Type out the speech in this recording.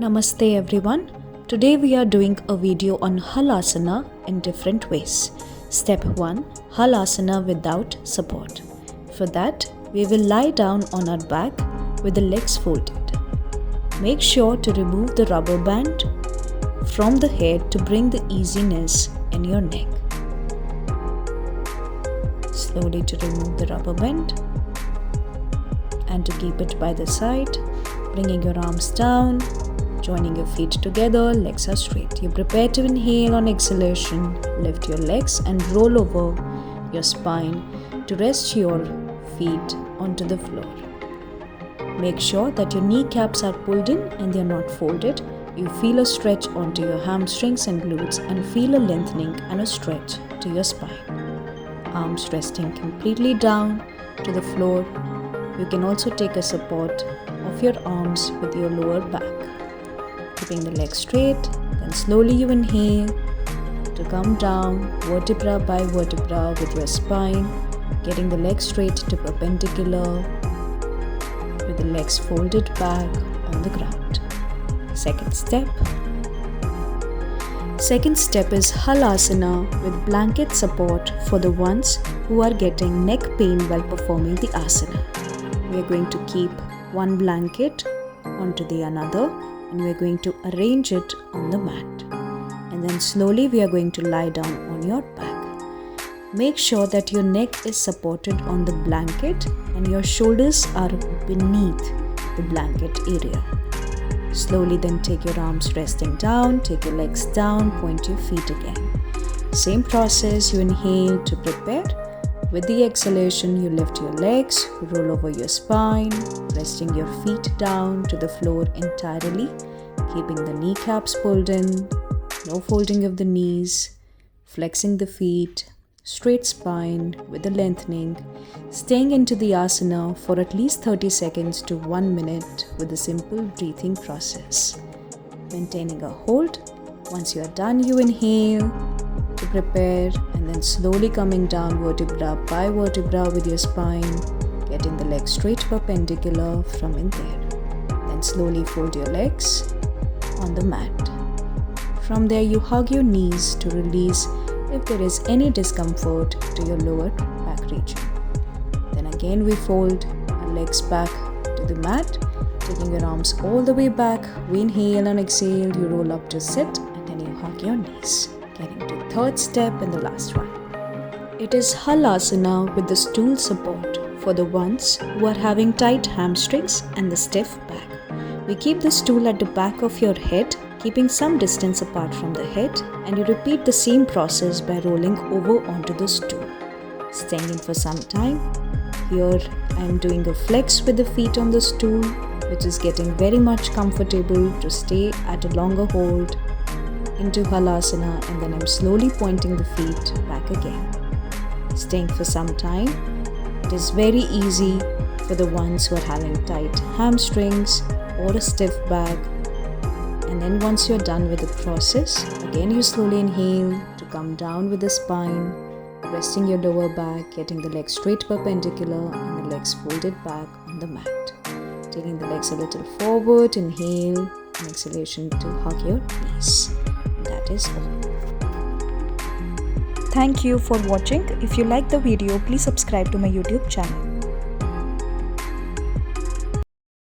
Namaste everyone. Today we are doing a video on Halasana in different ways. Step 1. Halasana without support. For that, we will lie down on our back with the legs folded. Make sure to remove the rubber band from the head to bring the easiness in your neck. Slowly to remove the rubber band and to keep it by the side, bringing your arms down, joining your feet together, legs are straight. You prepare to inhale. On exhalation, lift your legs and roll over your spine to rest your feet onto the floor. Make sure that your kneecaps are pulled in and they are not folded. You feel a stretch onto your hamstrings and glutes and feel a lengthening and a stretch to your spine. Arms resting completely down to the floor. You can also take a support of your arms with your lower back. Keeping the legs straight, then slowly you inhale to come down vertebra by vertebra with your spine, getting the legs straight to perpendicular with the legs folded back on the ground. Second step is Halasana with blanket support for the ones who are getting neck pain while performing the asana. We are going to keep one blanket onto the another and we are going to arrange it on the mat. And then slowly we are going to lie down on your back. Make sure that your neck is supported on the blanket and your shoulders are beneath the blanket area. Slowly then take your arms resting down, take your legs down, point your feet again. Same process, you inhale to prepare. With the exhalation, you lift your legs, roll over your spine, resting your feet down to the floor entirely, keeping the kneecaps pulled in, no folding of the knees, flexing the feet, straight spine with the lengthening, staying into the asana for at least 30 seconds to 1 minute with a simple breathing process. Maintaining a hold. Once you are done, you inhale to prepare and then slowly coming down vertebra by vertebra with your spine, getting the legs straight perpendicular from in there. Then slowly fold your legs on the mat. From there you hug your knees to release if there is any discomfort to your lower back region. Then again we fold our legs back to the mat, taking your arms all the way back. We inhale and exhale, you roll up to sit and then you hug your knees. Getting to third step and the last one. It is Halasana with the stool support for the ones who are having tight hamstrings and the stiff back. We keep the stool at the back of your head, keeping some distance apart from the head, and you repeat the same process by rolling over onto the stool. Staying in for some time. Here I am doing a flex with the feet on the stool, which is getting very much comfortable to stay at a longer hold into Halasana, and then I'm slowly pointing the feet back again. Staying for some time. It is very easy for the ones who are having tight hamstrings or a stiff back. And then once you're done with the process, again you slowly inhale to come down with the spine, resting your lower back, getting the legs straight perpendicular and the legs folded back on the mat. Taking the legs a little forward, inhale and exhalation to hug your knees. That is all. Thank you for watching. If you like the video, please subscribe to my YouTube channel.